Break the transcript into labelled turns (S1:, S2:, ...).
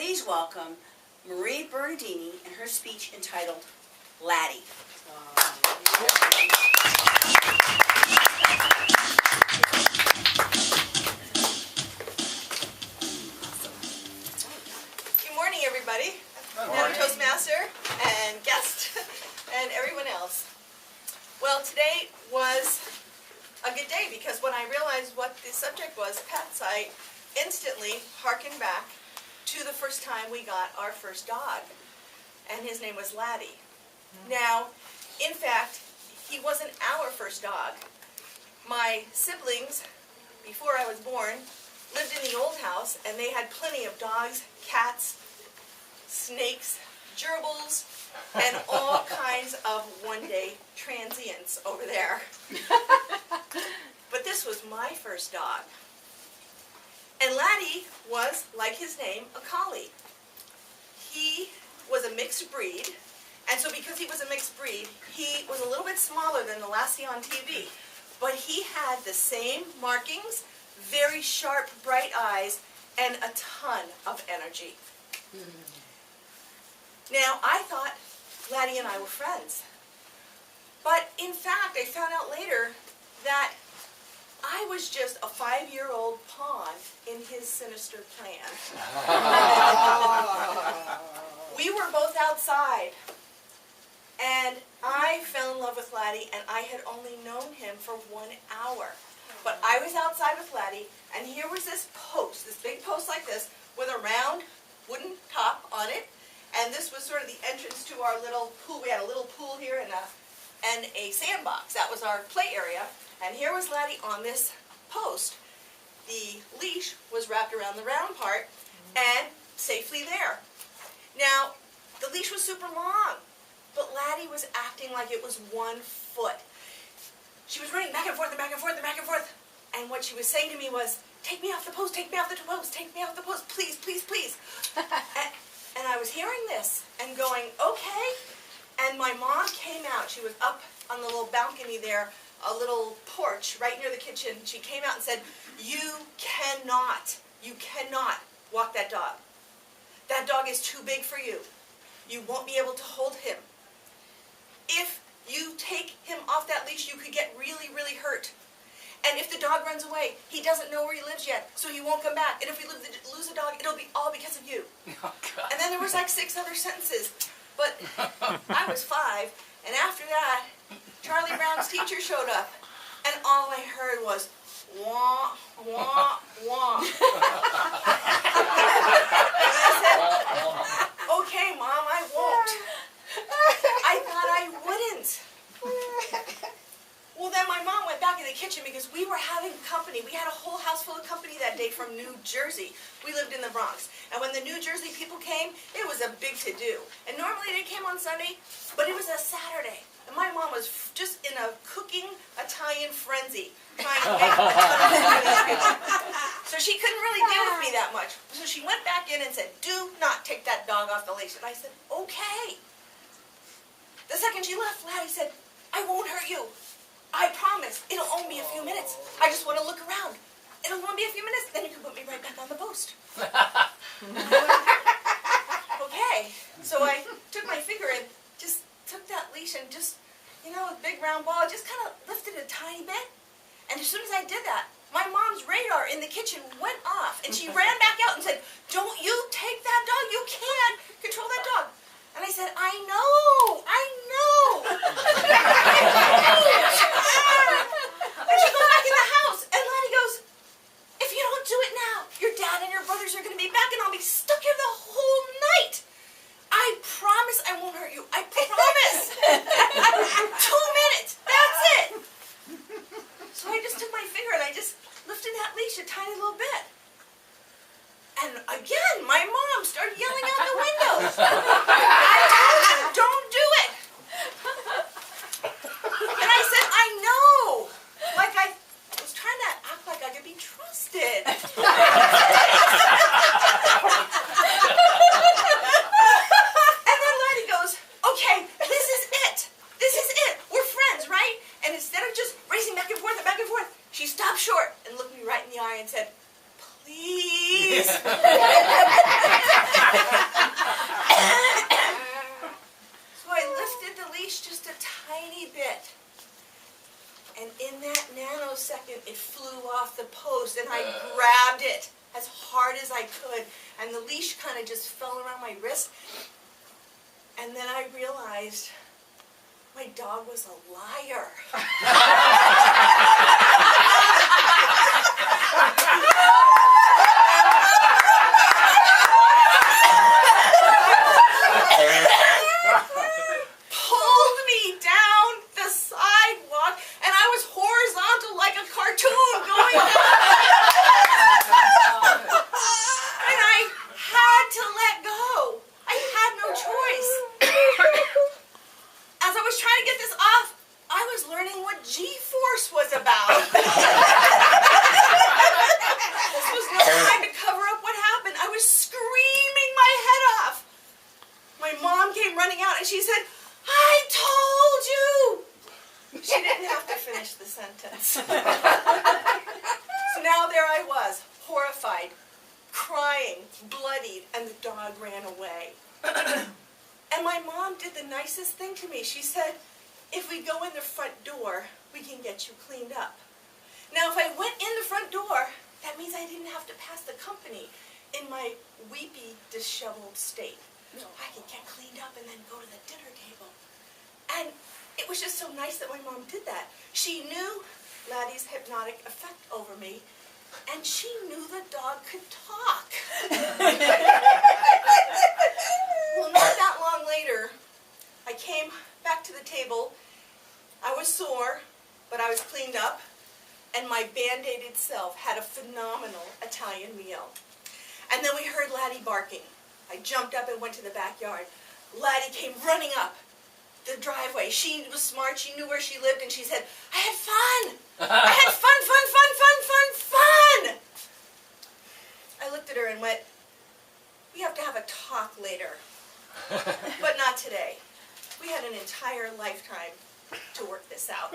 S1: please welcome Marie Bernardini and her speech entitled Laddie.
S2: Good morning, everybody. Madam Toastmaster and guest and everyone else. Well, today was a good day because when I realized what the subject was, pets, I instantly harkened back to the first time we got our first dog, and his name was Laddie. Now, in fact, he wasn't our first dog. My siblings, before I was born, lived in the old house, and they had plenty of dogs, cats, snakes, gerbils, and all kinds of one-day transients over there. But this was my first dog. And Laddie was, like his name, a collie. He was a mixed breed, and so because he was a mixed breed, he was a little bit smaller than the Lassie on TV, but he had the same markings, very sharp, bright eyes, and a ton of energy. Now, I thought Laddie and I were friends, but in fact, I found out later that I was just a 5-year-old pawn in his sinister plan. We were both outside, and I fell in love with Laddie, and I had only known him for 1 hour. But I was outside with Laddie, and here was this post, this big post like this, with a round wooden top on it, and this was sort of the entrance to our little pool. We had a little pool here and a sandbox. That was our play area. And here was Laddie on this post. The leash was wrapped around the round part and safely there. Now, the leash was super long, but Laddie was acting like it was 1 foot. She was running back and forth and back and forth and back and forth. And what she was saying to me was, "Take me off the post, take me off the post, take me off the post, please, please, please." And I was hearing this and going, okay. And my mom came out. She was up on the little balcony there, a little porch right near the kitchen. She came out and said, you cannot walk that dog. That dog is too big for you. You won't be able to hold him. If you take him off that leash, you could get really, really hurt. And if the dog runs away, he doesn't know where he lives yet, so he won't come back. And if we lose a dog, it'll be all because of you.
S3: Oh, God.
S2: And then there was like 6 other sentences. But I was 5, and after that, Charlie Brown's teacher showed up, and all I heard was, wah, wah, wah. And I said, okay, Mom, I won't. I thought I wouldn't. Well, then my mom went back in the kitchen because we were having company. We had a whole house full of company that day from New Jersey. We lived in the Bronx. And when the New Jersey people came, it was a big to-do. And normally they came on Sunday, but it was a Saturday. And my mom was just in a cooking Italian frenzy, trying to make a ton of food in the kitchen. So she couldn't really deal with me that much. So she went back in and said, do not take that dog off the leash. And I said, okay. The second she left, Laddie said, I won't hurt you. I promise. It'll only be a few minutes. I just want to look around. It'll only be a few minutes, then you can put me right back on the post. Okay. So I took my finger and just took that leash and just, a big round ball, just kind of lifted it a tiny bit. And as soon as I did that, my mom's radar in the kitchen went off. And she ran back out and said, don't you take that dog. You can't control that dog. And I said, I know. And she goes back in the house, and Laddie goes, if you don't do it now, your dad and your brothers are going to be back, and I'll be stuck here the whole night. I promise I won't hurt you. I promise. 2 minutes. That's it. So I just took my finger, and I just lifted that leash a tiny little bit. And again, my mom started yelling out the window. I told you, don't do it. And I said, I know. Like I was trying to act like I could be trusted. And then Laddie goes, okay, this is it. This is it. We're friends, right? And instead of just racing back and forth, she stopped short and looked me right in the eye and said, please. it flew off the post, and I grabbed it as hard as I could, and the leash kind of just fell around my wrist. And then I realized my dog was a liar. Pulled me down the sidewalk, and I was horizontal like a cartoon going down. And I had to let go. I had no choice. As I was trying to get this off, I was learning what G-force was about. This was no time to cover up what happened. I was screaming my head off. My mom came running out and she said, "I told you!" She didn't have to finish the sentence. So now there I was, horrified, crying, bloodied, and the dog ran away. And my mom did the nicest thing to me. She said, "If we go in the front door, we can get you cleaned up." Now, if I went in the front door, that means I didn't have to pass the company in my weepy, disheveled state. I could get cleaned up and then go to the dinner table. And it was just so nice that my mom did that. She knew Laddie's hypnotic effect over me, and she knew the dog could talk. Well, not that long later, I came back to the table. I was sore, but I was cleaned up, and my band-aided self had a phenomenal Italian meal. And then we heard Laddie barking. I jumped up and went to the backyard. Laddie came running up the driveway. She was smart. She knew where she lived, and she said, "I had fun. I had fun. I looked at her and went, "We have to have a talk later, but not today. We had an entire lifetime to work this out."